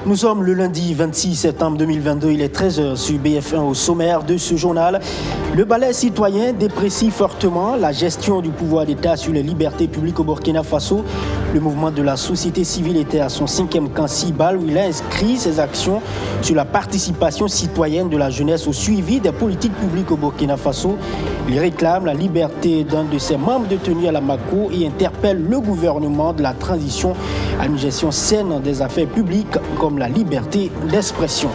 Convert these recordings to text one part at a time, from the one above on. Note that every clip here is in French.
Nous sommes le lundi 26 septembre 2022, il est 13h sur BF1 au sommaire de ce journal. Le balai citoyen déprécie fortement la gestion du pouvoir d'État sur les libertés publiques au Burkina Faso. Le mouvement de la société civile était à son 5e camp Cibal où il a inscrit ses actions sur la participation citoyenne de la jeunesse au suivi des politiques publiques au Burkina Faso. Il réclame la liberté d'un de ses membres détenus à la Mako et interpelle le gouvernement de la transition à une gestion saine des affaires publiques comme la liberté d'expression.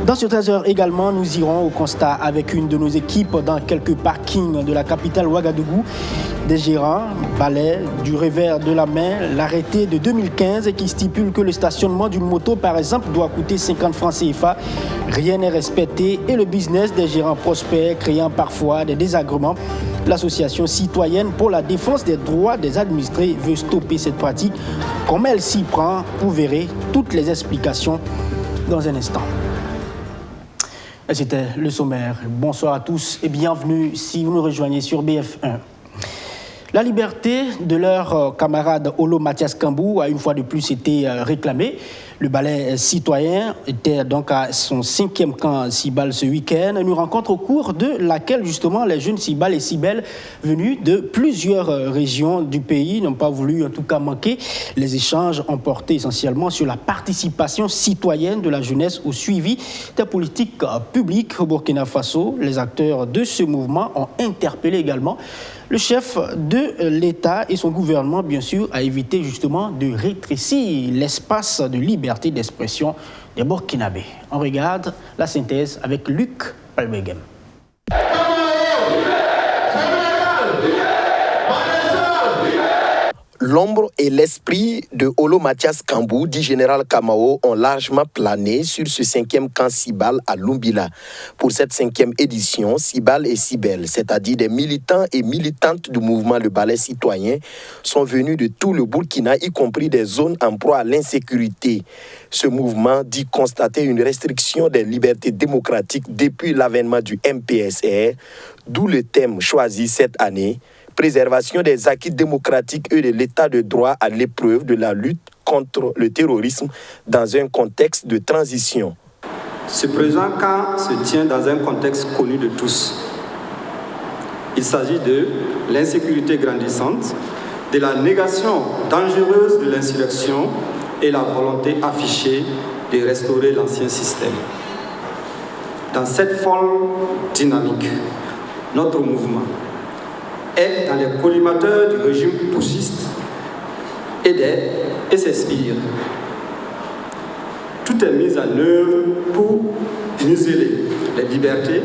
Dans ce 13h également, nous irons au constat avec une de nos équipes dans quelques parkings de la capitale Ouagadougou. Des gérants balaient du revers de la main l'arrêté de 2015 qui stipule que le stationnement d'une moto, par exemple, doit coûter 50 francs CFA. Rien n'est respecté et le business des gérants prospère, créant parfois des désagréments. L'association citoyenne pour la défense des droits des administrés veut stopper cette pratique. Comment elle s'y prend? Vous verrez toutes les explications dans un instant. Et c'était le sommaire. Bonsoir à tous et bienvenue si vous nous rejoignez sur BF1. La liberté de leur camarade Olo Mathias Kambou a une fois de plus été réclamée. Le balai citoyen était donc à son 5e camp Cibal ce week-end. Une rencontre au cours de laquelle justement les jeunes Cibal et Cibel venus de plusieurs régions du pays n'ont pas voulu en tout cas manquer. Les échanges ont porté essentiellement sur la participation citoyenne de la jeunesse au suivi des politiques publiques au Burkina Faso. Les acteurs de ce mouvement ont interpellé également le chef de l'État et son gouvernement, bien sûr, a évité justement de rétrécir l'espace de liberté d'expression des Burkinabés. On regarde la synthèse avec Luc Palbegem. L'ombre et l'esprit de Olo Mathias Kambou, dit général Kamao, ont largement plané sur ce 5e camp Cibal à Lumbila. Pour cette 5e édition, Cibal et Cibel, c'est-à-dire des militants et militantes du mouvement Le Balai Citoyen, sont venus de tout le Burkina, y compris des zones en proie à l'insécurité. Ce mouvement dit constater une restriction des libertés démocratiques depuis l'avènement du MPSR, d'où le thème choisi cette année, préservation des acquis démocratiques et de l'état de droit à l'épreuve de la lutte contre le terrorisme dans un contexte de transition. Ce présent camp se tient dans un contexte connu de tous. Il s'agit de l'insécurité grandissante, de la négation dangereuse de l'insurrection et la volonté affichée de restaurer l'ancien système. Dans cette folle dynamique, notre mouvement est dans les collimateurs du régime putschiste et s'inspire. Tout est mis en œuvre pour museler les libertés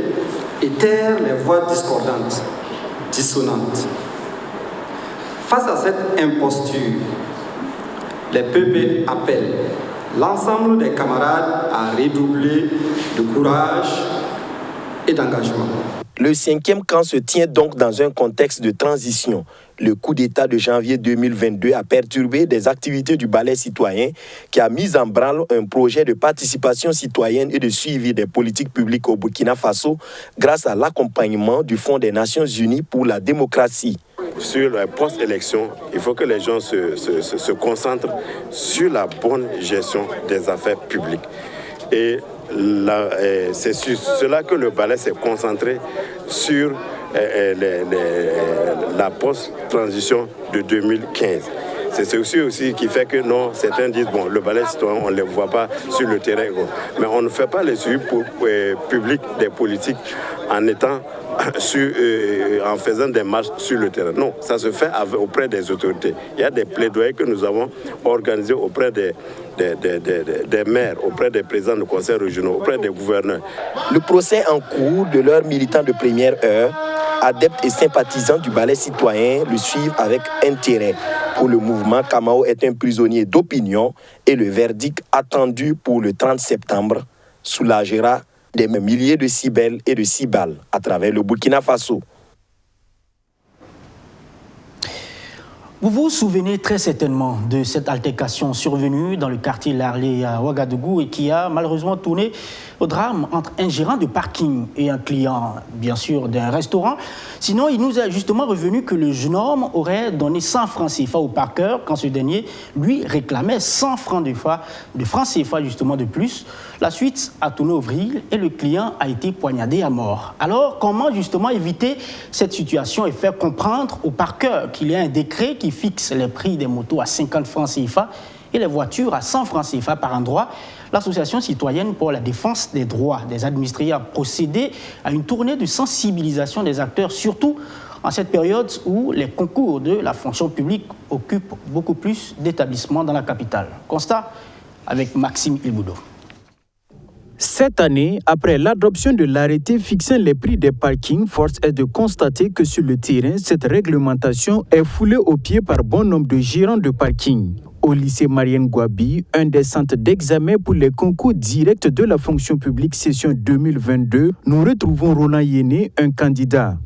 et taire les voix discordantes, dissonantes. Face à cette imposture, les PP appellent l'ensemble des camarades à redoubler de courage et d'engagement. Le 5e camp se tient donc dans un contexte de transition. Le coup d'État de janvier 2022 a perturbé des activités du balai citoyen qui a mis en branle un projet de participation citoyenne et de suivi des politiques publiques au Burkina Faso grâce à l'accompagnement du Fonds des Nations Unies pour la démocratie. Sur la post-élection, il faut que les gens se concentrent sur la bonne gestion des affaires publiques. Et c'est sur cela que le balai s'est concentré sur la post-transition de 2015. C'est ceci aussi qui fait que non, certains disent, bon, le balai citoyen, on ne les voit pas sur le terrain. Mais on ne fait pas les suivis publics des politiques en faisant des marches sur le terrain. Non, ça se fait auprès des autorités. Il y a des plaidoyers que nous avons organisés auprès des maires, auprès des présidents de conseils régionaux, auprès des gouverneurs. Le procès en cours de leurs militants de première heure, adeptes et sympathisants du balai citoyen, le suivent avec intérêt. Pour le mouvement, Kamao est un prisonnier d'opinion et le verdict attendu pour le 30 septembre soulagera des milliers de Cibel et de Cibal à travers le Burkina Faso. Vous vous souvenez très certainement de cette altercation survenue dans le quartier Larlé à Ouagadougou et qui a malheureusement tourné au drame entre un gérant de parking et un client, bien sûr, d'un restaurant. Sinon, il nous est justement revenu que le jeune homme aurait donné 100 francs CFA au parqueur quand ce dernier lui réclamait 100 francs de francs CFA justement de plus. La suite a tourné au vrille et le client a été poignardé à mort. Alors, comment justement éviter cette situation et faire comprendre au parqueur qu'il y a un décret qui fixe les prix des motos à 50 francs CFA et les voitures à 100 francs CFA par endroit? L'Association citoyenne pour la défense des droits des administrés a procédé à une tournée de sensibilisation des acteurs, surtout en cette période où les concours de la fonction publique occupent beaucoup plus d'établissements dans la capitale. Constat avec Maxime Ilboudou. Cette année, après l'adoption de l'arrêté fixant les prix des parkings, force est de constater que sur le terrain, cette réglementation est foulée aux pieds par bon nombre de gérants de parking. Au lycée Marienne Gouabi, un des centres d'examen pour les concours directs de la fonction publique session 2022, nous retrouvons Roland Yéné, un candidat.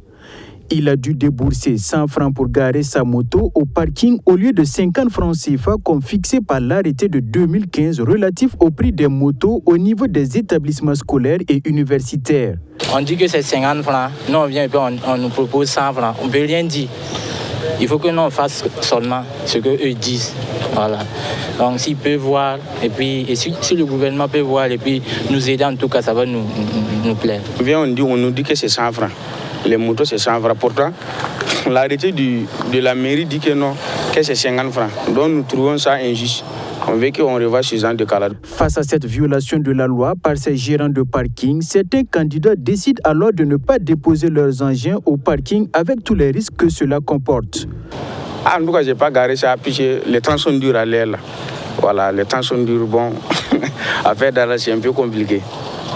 Il a dû débourser 100 francs pour garer sa moto au parking au lieu de 50 francs CFA comme fixé par l'arrêté de 2015 relatif au prix des motos au niveau des établissements scolaires et universitaires. On dit que c'est 50 francs. Nous, on vient et puis on nous propose 100 francs. On ne peut rien dire. Il faut que nous fassions seulement ce qu'eux disent. Voilà. Donc s'ils peuvent voir, et puis si le gouvernement peut voir et puis nous aider, en tout cas, ça va nous plaire. On nous dit que c'est 100 francs. Les motos, c'est 100 francs. Pourtant, l'arrêté de la mairie dit que non, que c'est 50 francs. Donc nous trouvons ça injuste. On veut qu'on revoie ce genre de cas-là. Face à cette violation de la loi par ces gérants de parking, certains candidats décident alors de ne pas déposer leurs engins au parking avec tous les risques que cela comporte. En tout cas, je n'ai pas garé ça, puis les temps sont durs à l'air là. Voilà, les temps sont durs. Bon, à faire d'arrêt, c'est un peu compliqué.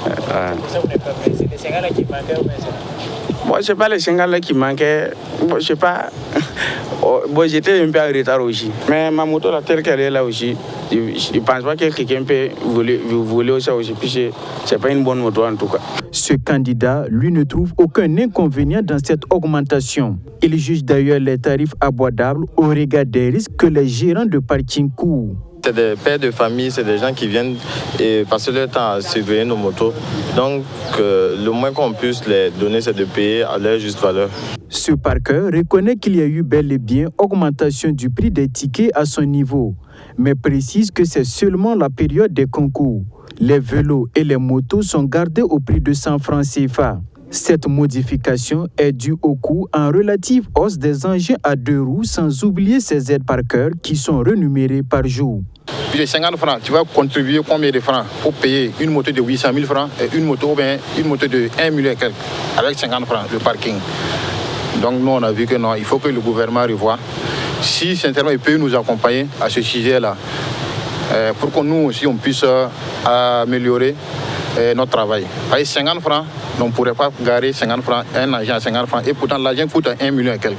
C'est les 50 qui manquaient ou Bon, c'est pas les 50 qui manquaient. Bon, je sais pas. Bon, j'étais un peu en retard aussi. Mais ma moto, là, telle qu'elle est là aussi, je ne pense pas que quelqu'un peut voler ça aussi. Puis c'est pas une bonne moto en tout cas. Ce candidat, lui, ne trouve aucun inconvénient dans cette augmentation. Il juge d'ailleurs les tarifs abordables au regard des risques que les gérants de parking courent. C'est des pères de famille, c'est des gens qui viennent et passer leur temps à surveiller nos motos. Donc, le moins qu'on puisse les donner, c'est de payer à leur juste valeur. Ce parqueur reconnaît qu'il y a eu bel et bien augmentation du prix des tickets à son niveau, mais précise que c'est seulement la période des concours. Les vélos et les motos sont gardés au prix de 100 francs CFA. Cette modification est due au coût en relative hausse des engins à 2 roues, sans oublier ces aides par cœur qui sont renumérées par jour. Puis les 50 francs, tu vas contribuer combien de francs pour payer une moto de 800 000 francs et une moto de 1 million et quelques avec 50 francs de parking. Donc nous on a vu que non, il faut que le gouvernement revoie. Si sincèrement il peut nous accompagner à ce sujet-là, pour que nous aussi on puisse améliorer notre travail. Avec 50 francs, on ne pourrait pas garer 50 francs, un agent à 50 francs et pourtant l'agent coûte 1 million et quelques.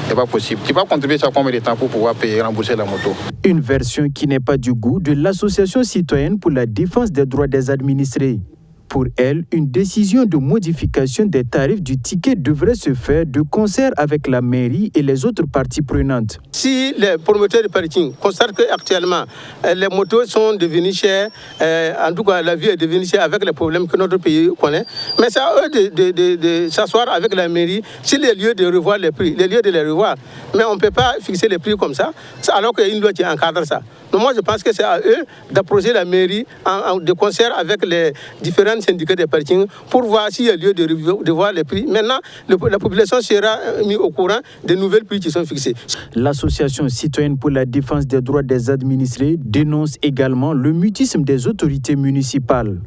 C'est pas possible. Tu vas contribuer ça combien de temps pour pouvoir payer, rembourser la moto? Une version qui n'est pas du goût de l'Association citoyenne pour la défense des droits des administrés. Pour elle, une décision de modification des tarifs du ticket devrait se faire de concert avec la mairie et les autres parties prenantes. Si les promoteurs de parking constatent qu'actuellement les motos sont devenues chères, en tout cas la vie est devenue chère avec les problèmes que notre pays connaît, mais c'est à eux de s'asseoir avec la mairie sur les lieux de revoir les prix, les lieux de les revoir. Mais on ne peut pas fixer les prix comme ça, alors qu'il y a une loi qui encadre ça. Donc moi je pense que c'est à eux d'approcher la mairie de concert avec les différents syndicats de parking pour voir s'il y a lieu de voir les prix. Maintenant, la population sera mise au courant des nouvelles prix qui sont fixés. L'Association citoyenne pour la défense des droits des administrés dénonce également le mutisme des autorités municipales.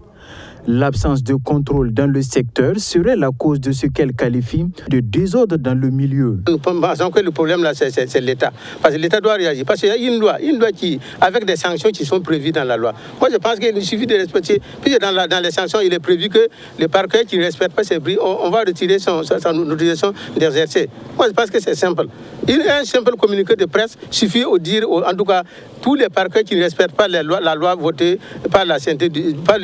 L'absence de contrôle dans le secteur serait la cause de ce qu'elle qualifie de désordre dans le milieu. Nous pensons que le problème là, c'est l'État. Parce que l'État doit réagir. Parce qu'il y a une loi qui, avec des sanctions qui sont prévues dans la loi. Moi, je pense qu'il suffit de respecter. Puis dans les sanctions, il est prévu que le parquet qui ne respecte pas ses prix, on va retirer son autorisation d'exercer. Moi, je pense que c'est simple. Un simple communiqué de presse suffit de dire, en tout cas, tous les parquets qui ne respectent pas la loi votée par le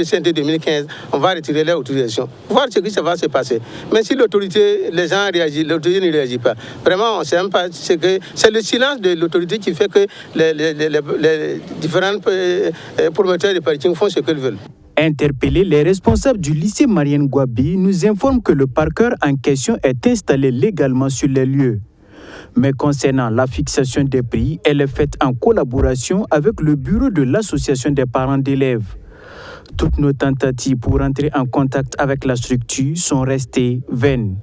CNT 2015 on va retirer leur autorisation. Voir ce qui va se passer. Mais si l'autorité, les gens réagissent, l'autorité ne réagit pas. Vraiment, on ne sait même pas. C'est le silence de l'autorité qui fait que les différents promoteurs de parking font ce qu'ils veulent. Interpellés, les responsables du lycée Marianne Gouabi nous informent que le parqueur en question est installé légalement sur les lieux. Mais concernant la fixation des prix, elle est faite en collaboration avec le bureau de l'association des parents d'élèves. Toutes nos tentatives pour entrer en contact avec la structure sont restées vaines.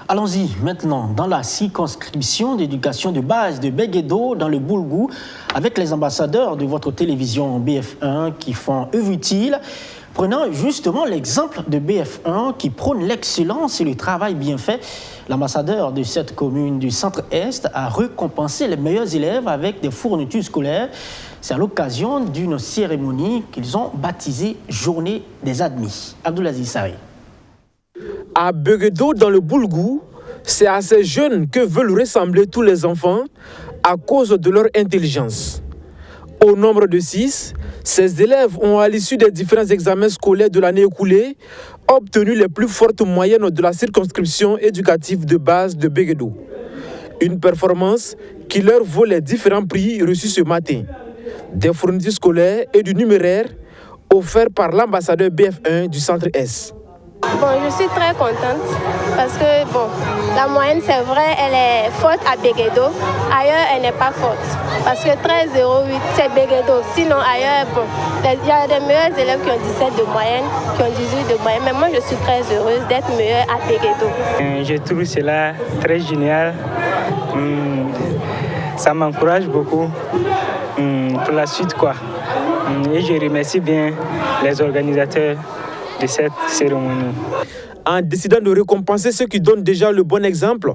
Allons-y maintenant dans la circonscription d'éducation de base de Béguédo dans le Boulgou avec les ambassadeurs de votre télévision BF1 qui font œuvre utile. Prenant justement l'exemple de BF1 qui prône l'excellence et le travail bien fait, l'ambassadeur de cette commune du Centre-Est a récompensé les meilleurs élèves avec des fournitures scolaires. C'est à l'occasion d'une cérémonie qu'ils ont baptisée Journée des Admis. Abdoulaziz Saré. À Béguédo, dans le Boulgou, c'est à ces jeunes que veulent ressembler tous les enfants à cause de leur intelligence. Au nombre de 6, ces élèves ont, à l'issue des différents examens scolaires de l'année écoulée, obtenu les plus fortes moyennes de la circonscription éducative de base de Béguédo. Une performance qui leur vaut les différents prix reçus ce matin. Des fournitures scolaires et du numéraire offerts par l'ambassadeur BF1 du Centre-Est. Bon, je suis très contente parce que la moyenne, c'est vrai, elle est forte à Béguédo. Ailleurs, elle n'est pas forte. Parce que 13,08, c'est Béguédo. Sinon, ailleurs, il y a des meilleurs élèves qui ont 17 de moyenne, qui ont 18 de moyenne. Mais moi, je suis très heureuse d'être meilleure à Béguédo. Je trouve cela très génial. Ça m'encourage beaucoup pour la suite, quoi. Et je remercie bien les organisateurs de cette cérémonie. En décidant de récompenser ceux qui donnent déjà le bon exemple,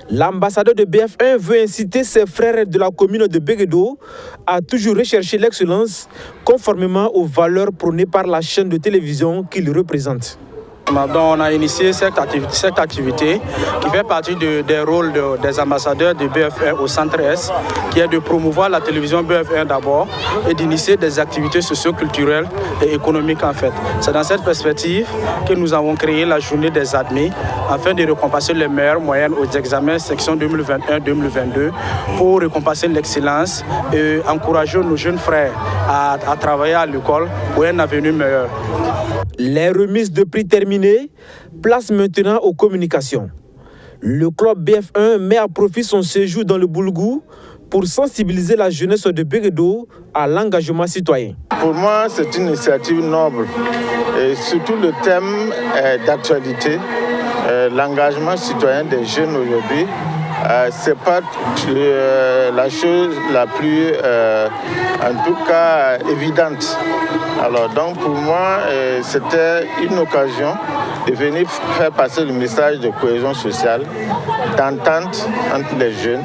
l'ambassadeur de BF1 veut inciter ses frères de la commune de Béguédo à toujours rechercher l'excellence conformément aux valeurs prônées par la chaîne de télévision qu'il représente. On a initié cette activité qui fait partie des rôles des ambassadeurs de BF1 au Centre-Est, qui est de promouvoir la télévision BF1 d'abord et d'initier des activités socio-culturelles et économiques en fait. C'est dans cette perspective que nous avons créé la journée des admis afin de récompenser les meilleures moyennes aux examens section 2021-2022 pour récompenser l'excellence et encourager nos jeunes frères à travailler à l'école pour un avenir meilleur. Les remises de prix terminées, place maintenant aux communications. Le club BF1 met à profit son séjour dans le Boulgou pour sensibiliser la jeunesse de Béguédo à l'engagement citoyen. Pour moi, c'est une initiative noble et surtout le thème d'actualité, l'engagement citoyen des jeunes aujourd'hui. C'est pas la chose la plus, en tout cas, évidente. Alors donc pour moi, c'était une occasion de venir faire passer le message de cohésion sociale, d'entente entre les jeunes.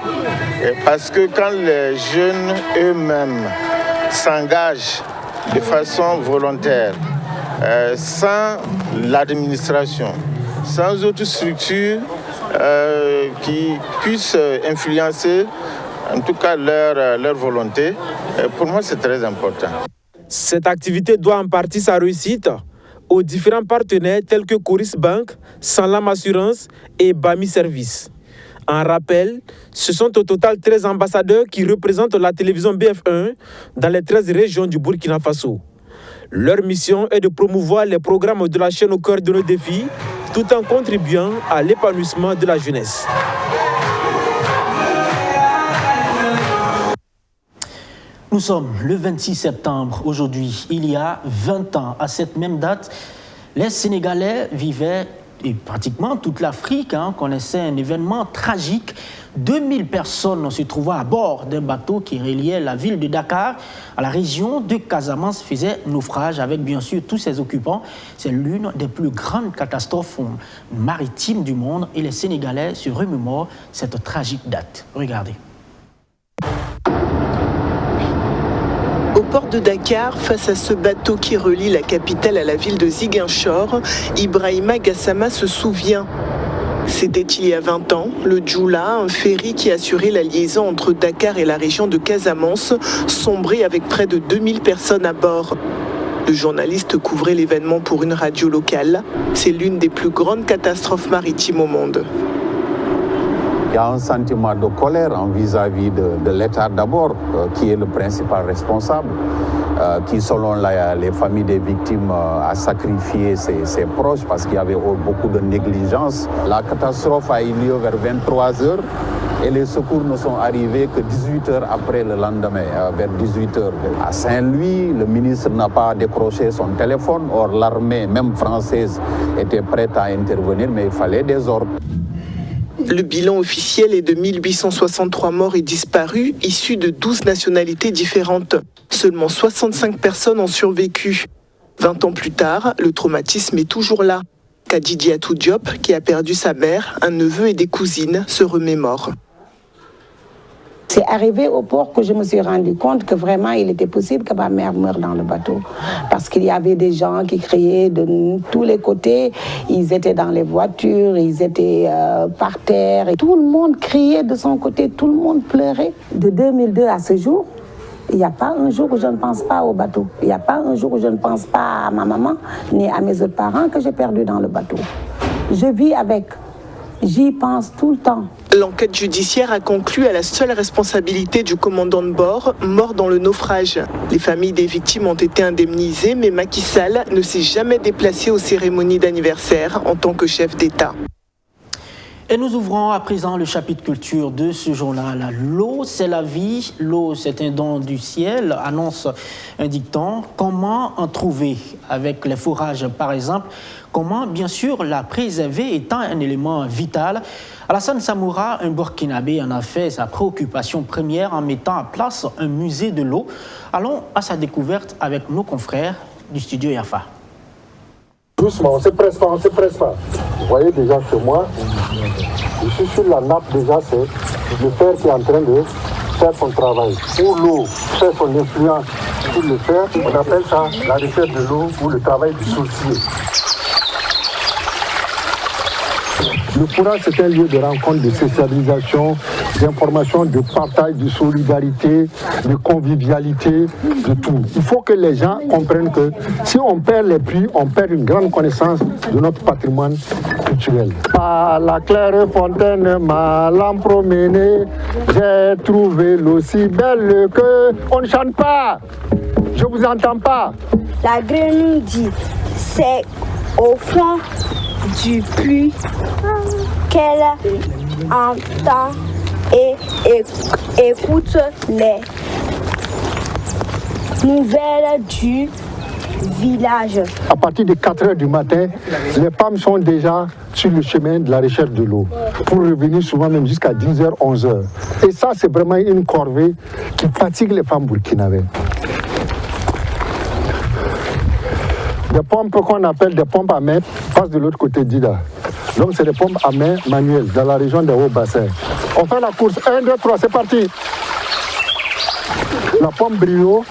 Parce que quand les jeunes eux-mêmes s'engagent de façon volontaire, sans l'administration, sans autre structure qui puisse influencer en tout cas leur volonté, pour moi c'est très important. Cette activité doit en partie sa réussite aux différents partenaires tels que Coris Bank, Sanlam Assurance et Bami Service. En rappel, ce sont au total 13 ambassadeurs qui représentent la télévision BF1 dans les 13 régions du Burkina Faso. Leur mission est de promouvoir les programmes de la chaîne au cœur de nos défis, tout en contribuant à l'épanouissement de la jeunesse. Nous sommes le 26 septembre. Aujourd'hui, il y a 20 ans, à cette même date, les Sénégalais vivaient, et pratiquement toute l'Afrique connaissait un événement tragique. 2000 personnes se trouvaient à bord d'un bateau qui reliait la ville de Dakar à la région de Casamance, faisait naufrage avec bien sûr tous ses occupants. C'est l'une des plus grandes catastrophes maritimes du monde et les Sénégalais se remémorent cette tragique date. Regardez. Au port de Dakar, face à ce bateau qui relie la capitale à la ville de Ziguinchor, Ibrahima Gassama se souvient. C'était il y a 20 ans, le Djoula, un ferry qui assurait la liaison entre Dakar et la région de Casamance, sombrait avec près de 2000 personnes à bord. Le journaliste couvrait l'événement pour une radio locale. C'est l'une des plus grandes catastrophes maritimes au monde. Il y a un sentiment de colère vis-à-vis de l'État d'abord, qui est le principal responsable, qui selon les familles des victimes a sacrifié ses proches parce qu'il y avait beaucoup de négligence. La catastrophe a eu lieu vers 23h et les secours ne sont arrivés que 18h après le lendemain, vers 18h. À Saint-Louis, le ministre n'a pas décroché son téléphone, or l'armée, même française, était prête à intervenir, mais il fallait des ordres. Le bilan officiel est de 1863 morts et disparus, issus de 12 nationalités différentes. Seulement 65 personnes ont survécu. 20 ans plus tard, le traumatisme est toujours là. Kadidiatou Diop, qui a perdu sa mère, un neveu et des cousines, se remémore. C'est arrivé au port que je me suis rendu compte que vraiment il était possible que ma mère meure dans le bateau. Parce qu'il y avait des gens qui criaient de tous les côtés. Ils étaient dans les voitures, ils étaient par terre. Et tout le monde criait de son côté, tout le monde pleurait. De 2002 à ce jour, il n'y a pas un jour où je ne pense pas au bateau. Il n'y a pas un jour où je ne pense pas à ma maman, ni à mes autres parents que j'ai perdus dans le bateau. Je vis avec. J'y pense tout le temps. L'enquête judiciaire a conclu à la seule responsabilité du commandant de bord, mort dans le naufrage. Les familles des victimes ont été indemnisées, mais Macky Sall ne s'est jamais déplacé aux cérémonies d'anniversaire en tant que chef d'État. Et nous ouvrons à présent le chapitre culture de ce journal. L'eau, c'est la vie, l'eau, c'est un don du ciel, annonce un dicton. Comment en trouver avec les forages, par exemple? Comment, bien sûr, la préserver étant un élément vital? Alassane Samoura, un Burkinabé, en a fait sa préoccupation première en mettant en place un musée de l'eau. Allons à sa découverte avec nos confrères du studio Yafa. Doucement, on se presse pas, on se presse pas. Vous voyez déjà que moi, je suis sur la nappe déjà, c'est le fer qui est en train de faire son travail. Pour l'eau, faire son influence sur le fer, on appelle ça la recherche de l'eau ou le travail du sourcier. Le forage, c'est un lieu de rencontre, de socialisation, d'information, de partage, de solidarité, de convivialité, de tout. Il faut que les gens comprennent que si on perd les prix, on perd une grande connaissance de notre patrimoine culturel. Par la claire fontaine, ma lampe promenée, j'ai trouvé l'eau si belle que on ne chante pas. Je vous entends pas. La grenouille dit, c'est au fond du puits qu'elle entend et écoute les nouvelles du village. À partir de 4 h du matin, les femmes sont déjà sur le chemin de la recherche de l'eau pour revenir souvent même jusqu'à 10 h, 11 h. Et ça, c'est vraiment une corvée qui fatigue les femmes burkinabées. Des pompes qu'on appelle des pompes à main passent de l'autre côté d'Ida. Donc c'est des pompes à main manuelles dans la région des Hauts-Bassins. On fait la course. 1, 2, 3, c'est parti. La pompe Brio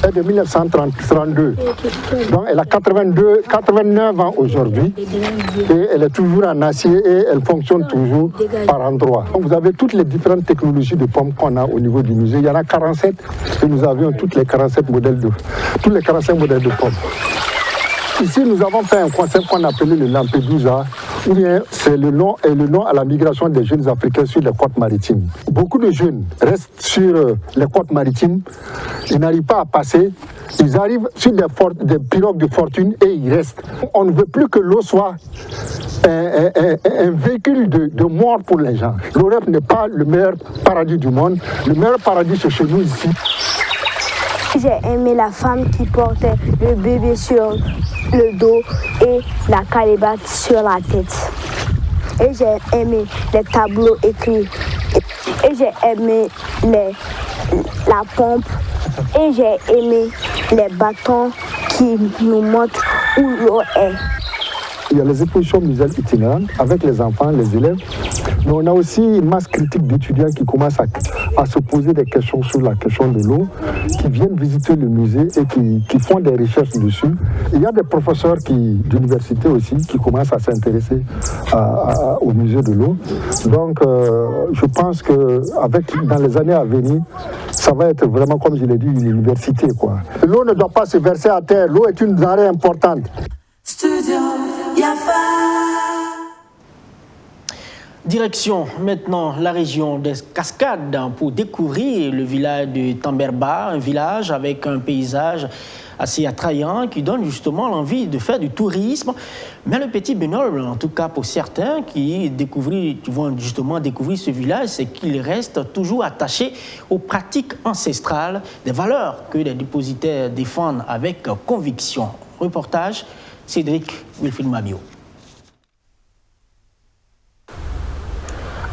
est de 1932. Donc elle a 89 ans aujourd'hui. Et elle est toujours en acier et elle fonctionne toujours par endroit. Donc vous avez toutes les différentes technologies de pompes qu'on a au niveau du musée. Il y en a 47 et nous avions tous les 45 modèles de pompes. Ici, nous avons fait un concept qu'on appelait le Lampedusa, ou bien c'est le nom à la migration des jeunes Africains sur les côtes maritimes. Beaucoup de jeunes restent sur les côtes maritimes, ils n'arrivent pas à passer, ils arrivent sur des pirogues de fortune et ils restent. On ne veut plus que l'eau soit un véhicule de mort pour les gens. L'Europe n'est pas le meilleur paradis du monde, le meilleur paradis c'est chez nous ici. J'ai aimé la femme qui portait le bébé sur le dos et la calebasse sur la tête. Et j'ai aimé les tableaux écrits. Et j'ai aimé la pompe. Et j'ai aimé les bâtons qui nous montrent où l'eau est. Il y a les expositions muséales itinérantes avec les enfants, les élèves. Mais on a aussi une masse critique d'étudiants qui commencent à se poser des questions sur la question de l'eau, qui viennent visiter le musée et qui font des recherches dessus. Il y a des professeurs d'université aussi qui commencent à s'intéresser au musée de l'eau. Donc je pense que dans les années à venir, ça va être vraiment, comme je l'ai dit, une université, quoi. L'eau ne doit pas se verser à terre. L'eau est une denrée importante. Direction maintenant la région des Cascades pour découvrir le village de Tamberba, un village avec un paysage assez attrayant qui donne justement l'envie de faire du tourisme. Mais le petit bémol, en tout cas pour certains qui vont justement découvrir ce village, c'est qu'il reste toujours attaché aux pratiques ancestrales, des valeurs que les dépositaires défendent avec conviction. Reportage, Cédric Wilfried Mabio.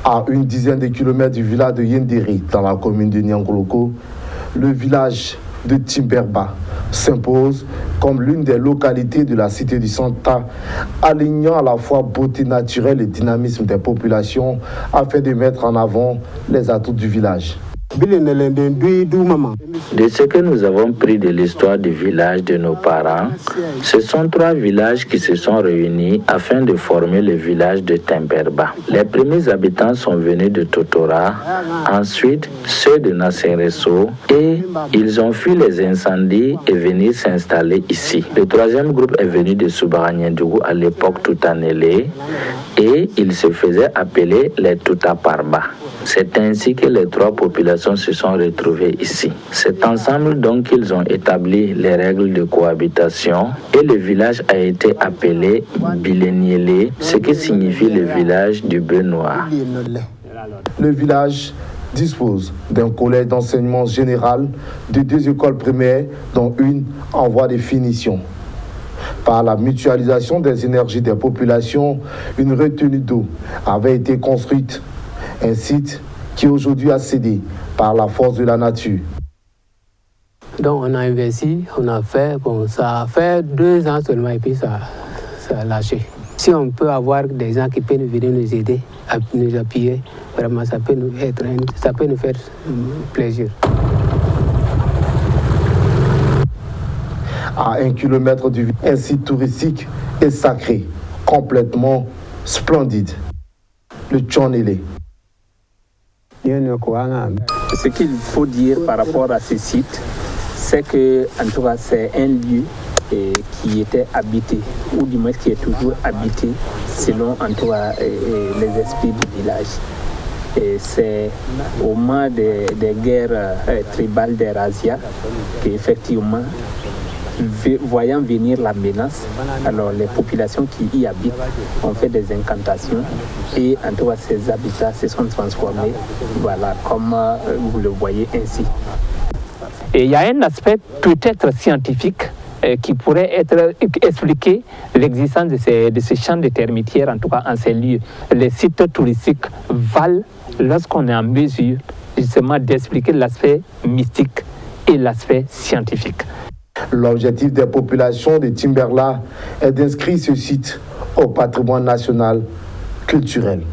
À une dizaine de kilomètres du village de Yenderi, dans la commune de Niangoloko, le village de Timberba s'impose comme l'une des localités de la cité du Santa, alignant à la fois beauté naturelle et dynamisme des populations afin de mettre en avant les atouts du village. De ce que nous avons pris de l'histoire du village de nos parents, ce sont 3 villages qui se sont réunis afin de former le village de Timberba. Les premiers habitants sont venus de Totora, ensuite ceux de Nasseresso, et ils ont fui les incendies et venus s'installer ici. Le 3e groupe est venu de Soubaragnédougou à l'époque Toutanélé et il se faisait appeler les Toutaparba. C'est ainsi que les 3 populations se sont retrouvées ici. C'est ensemble donc qu'ils ont établi les règles de cohabitation et le village a été appelé Bileniélé, ce qui signifie le village du bœuf noir. Le village dispose d'un collège d'enseignement général, de 2 écoles primaires, dont une en voie de finition. Par la mutualisation des énergies des populations, une retenue d'eau avait été construite. Un site qui aujourd'hui a cédé par la force de la nature. Donc on a investi, on a fait, ça a fait 2 ans seulement et puis ça a lâché. Si on peut avoir des gens qui peuvent venir nous aider, nous appuyer, vraiment ça peut nous faire plaisir. À 1 kilomètre du village, un site touristique et sacré, complètement splendide, le Tchonélé. Ce qu'il faut dire par rapport à ce site, c'est que, en tout cas, c'est un lieu qui était habité, ou du moins qui est toujours habité, selon en tout cas les esprits du village. Et c'est au moment des guerres tribales des Razzias qu'effectivement, voyant venir la menace, alors les populations qui y habitent ont fait des incantations et en tout cas ces habitats se sont transformés, voilà, comme vous le voyez ainsi. Et il y a un aspect peut-être scientifique qui pourrait expliquer l'existence de ces champs de termitières, en tout cas en ces lieux. Les sites touristiques valent lorsqu'on est en mesure justement d'expliquer l'aspect mystique et l'aspect scientifique. L'objectif des populations de Timberla est d'inscrire ce site au patrimoine national culturel.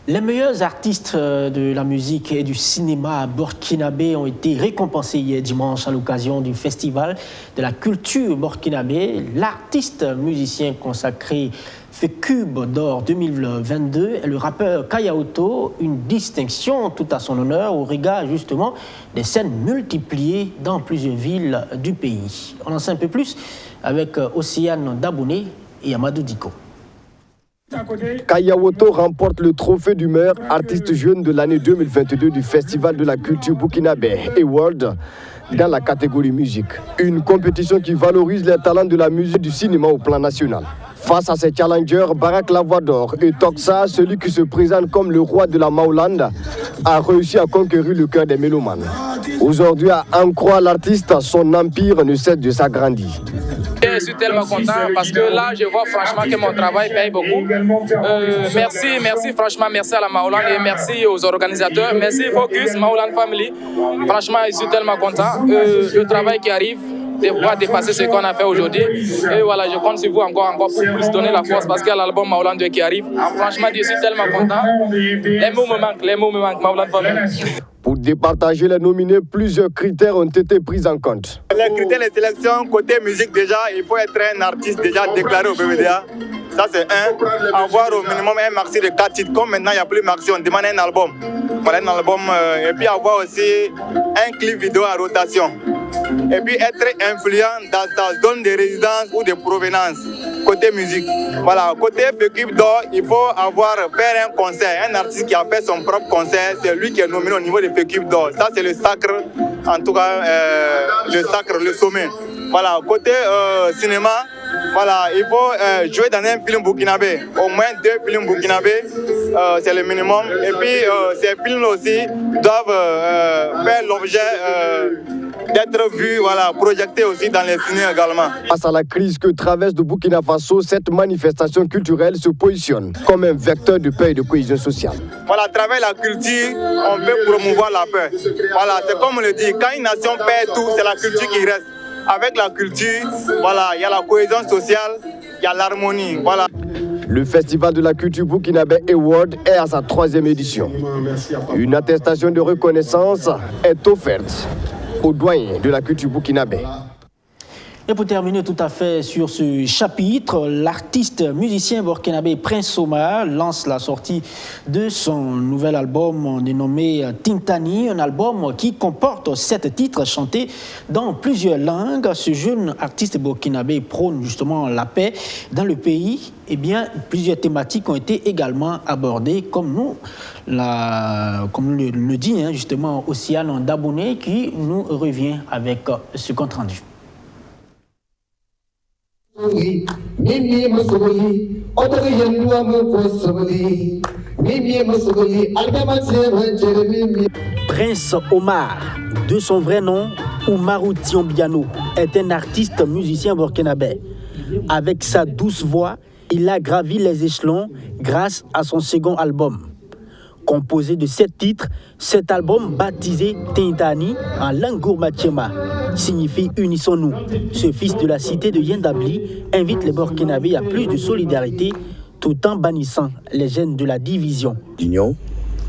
Les meilleurs artistes de la musique et du cinéma burkinabé ont été récompensés hier dimanche à l'occasion du festival de la culture burkinabé. L'artiste musicien consacré Fécube d'or 2022 et le rappeur Kayaoto, une distinction tout à son honneur au regard justement des scènes multipliées dans plusieurs villes du pays. On en sait un peu plus avec Océane Dabouné et Amadou Diko. Kayaoto remporte le trophée du meilleur artiste jeune de l'année 2022 du Festival de la culture burkinabé et World dans la catégorie musique. Une compétition qui valorise les talents de la musique et du cinéma au plan national. Face à ces challengers, Barak Lavador et Toxa, celui qui se présente comme le roi de la Maolande, a réussi à conquérir le cœur des mélomanes. Aujourd'hui, à en croire l'artiste, son empire ne cesse de s'agrandir. Je suis tellement content parce que là, je vois franchement que mon travail paye beaucoup. Merci franchement, merci à la Maolande et merci aux organisateurs. Merci Focus, Maolande Family. Franchement, je suis tellement content. Le travail qui arrive, pouvoir dépasser ce qu'on a fait aujourd'hui. Et voilà, je compte sur vous encore pour plus donner la force parce qu'il y a l'album Maoulan 2 qui arrive. Franchement, je suis tellement content. Les mots me manquent, Maoulan famille. Pour départager les nominés, plusieurs critères ont été pris en compte. Les critères de sélection, côté musique déjà, il faut être un artiste déjà déclaré au BBDA. Ça c'est un. Avoir au minimum un maxi de 4 titres. Comme maintenant il n'y a plus maxi, on demande un album. Voilà un album. Et puis avoir aussi un clip vidéo à rotation. Et puis être influent dans sa zone de résidence ou de provenance. Côté musique. Voilà, côté équipe d'or, il faut faire un concert. Un artiste qui a fait son propre concert, c'est lui qui est nominé au niveau de l'équipe d'or. Ça c'est le sacre, en tout cas le sacre, le sommet. Voilà, côté cinéma, voilà, il faut jouer dans un film burkinabé. Au moins 2 films burkinabés, c'est le minimum. Et puis ces films aussi doivent faire l'objet d'être vus, voilà, projetés aussi dans les cinémas également. Face à la crise que traverse le Burkina Faso, cette manifestation culturelle se positionne comme un vecteur de paix et de cohésion sociale. Voilà, à travers la culture, on peut promouvoir la paix. Voilà, c'est comme on le dit, quand une nation perd tout, c'est la culture qui reste. Avec la culture, voilà, il y a la cohésion sociale, il y a l'harmonie, voilà. Le Festival de la culture burkinabé Award est à sa 3e édition. Une attestation de reconnaissance est offerte aux doyens de la culture burkinabé. Et pour terminer tout à fait sur ce chapitre, l'artiste musicien burkinabé Prince Omar lance la sortie de son nouvel album dénommé Tintani, un album qui comporte 7 titres chantés dans plusieurs langues. Ce jeune artiste burkinabé prône justement la paix dans le pays. Eh bien, plusieurs thématiques ont été également abordées, comme le dit justement Océane Daboné, qui nous revient avec ce compte rendu. Prince Omar, de son vrai nom, Oumarou Tiombiano, est un artiste musicien burkinabé. Avec sa douce voix, il a gravi les échelons grâce à son second album. Composé de 7 titres, cet album baptisé Tintani en langue gourmatiema signifie Unissons-nous. Ce fils de la cité de Yendabli invite les Burkinabés à plus de solidarité tout en bannissant les gènes de la division. L'union,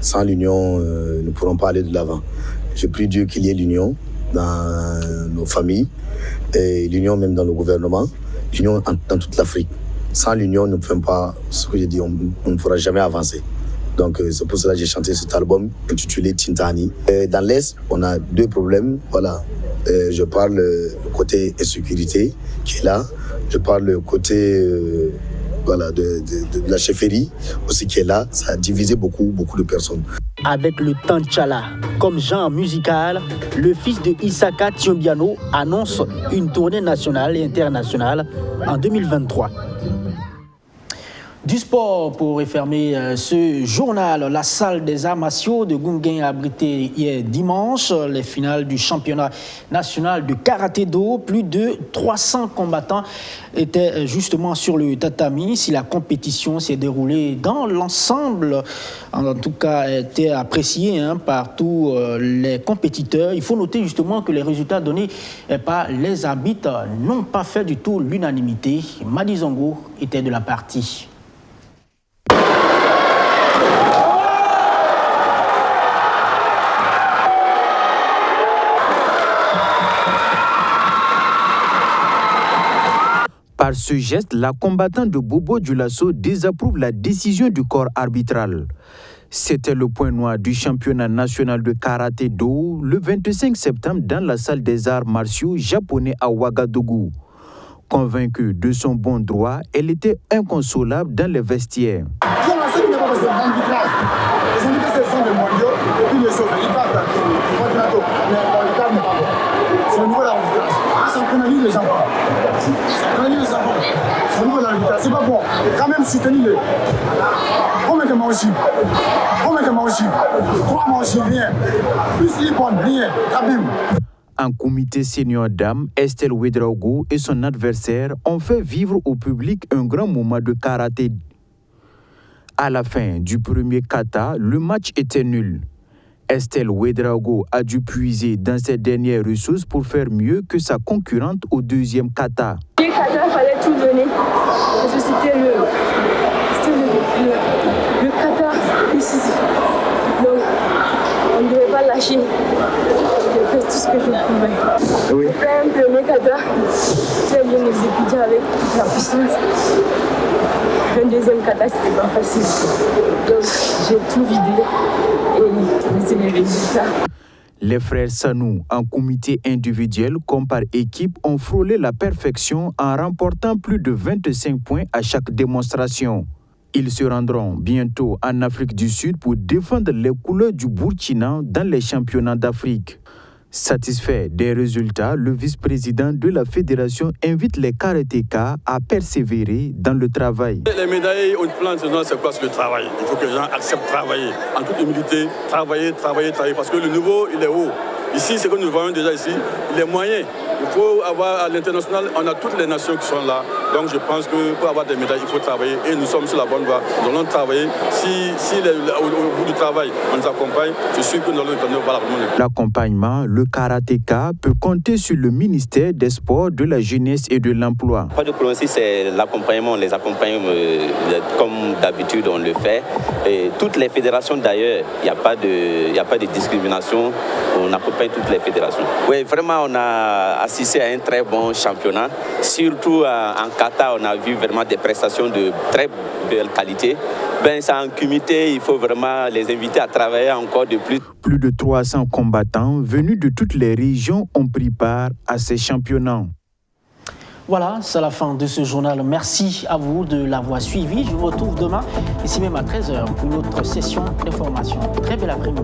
sans l'union, nous ne pourrons pas aller de l'avant. Je prie Dieu qu'il y ait l'union dans nos familles, et l'union même dans le gouvernement, l'union dans toute l'Afrique. Sans l'union, nous ne pouvons pas, ce que j'ai dit, on ne pourra jamais avancer. Donc c'est pour cela que j'ai chanté cet album intitulé Tintani. Dans l'Est, on a 2 problèmes. Voilà. Je parle le côté insécurité qui est là. Je parle le côté de la chefferie aussi qui est là. Ça a divisé beaucoup de personnes. Avec le Tanchala comme genre musical, le fils de Issaka Tiombiano annonce une tournée nationale et internationale en 2023. Du sport pour refermer ce journal. La salle des arts martiaux de Gunguen a abrité hier dimanche les finales du championnat national de karaté-do. Plus de 300 combattants étaient justement sur le tatami. Si la compétition s'est déroulée dans l'ensemble, en tout cas était appréciée par tous les compétiteurs, il faut noter justement que les résultats donnés par les arbitres n'ont pas fait du tout l'unanimité. Madi Zongo était de la partie. Par ce geste, la combattante de Bobo Dioulasso désapprouve la décision du corps arbitral. C'était le point noir du championnat national de karaté-do le 25 septembre dans la salle des arts martiaux japonais à Ouagadougou. Convaincue de son bon droit, elle était inconsolable dans les vestiaires. C'est pas bon. Quand même soutenir-le. Combien de manches? Combien de manches? 3 manches, rien. Plus les bonnes, rien. Kabim. En comité senior dame, Estelle Ouedraogo et son adversaire ont fait vivre au public un grand moment de karaté. À la fin du premier kata, le match était nul. Estelle Ouedraogo a dû puiser dans ses dernières ressources pour faire mieux que sa concurrente au deuxième kata. Le kata, il fallait tout donner. Parce que c'était le kata décisif. Donc, on ne devait pas lâcher. J'ai fait tout ce que je pouvais. J'ai fait un premier kata, très bien exécuté avec toute la puissance. Un deuxième kata, c'était pas facile. Donc, j'ai tout vidé et c'est les résultats. Les frères Sanou, en comité individuel comme par équipe, ont frôlé la perfection en remportant plus de 25 points à chaque démonstration. Ils se rendront bientôt en Afrique du Sud pour défendre les couleurs du Burkina dans les championnats d'Afrique. Satisfait des résultats, le vice-président de la fédération invite les karatékas à persévérer dans le travail. Les médailles au plan national, c'est quoi? C'est le travail. Il faut que les gens acceptent de travailler. En toute humilité, travailler, parce que le niveau, il est haut. Ici, ce que nous voyons déjà ici, les moyens. Il faut avoir à l'international, on a toutes les nations qui sont là. Donc je pense que pour avoir des médailles, il faut travailler et nous sommes sur la bonne voie. Nous allons travailler. Si au bout du travail, on nous accompagne, je suis sûr que nous allons obtenir valablement. L'accompagnement, le karatéka peut compter sur le ministère des Sports, de la Jeunesse et de l'Emploi. Pas de problème, si c'est l'accompagnement, on les accompagne comme d'habitude on le fait. Et toutes les fédérations d'ailleurs, il n'y a pas de discrimination. On accompagne toutes les fédérations. Oui, vraiment, on a assisté à un très bon championnat. Surtout en kata, on a vu vraiment des prestations de très belle qualité. En comité, il faut vraiment les inviter à travailler encore de plus. Plus de 300 combattants venus de toutes les régions ont pris part à ces championnats. Voilà, c'est la fin de ce journal. Merci à vous de l'avoir suivi. Je vous retrouve demain, ici même à 13h, pour une autre session d'information. Très bel après-midi.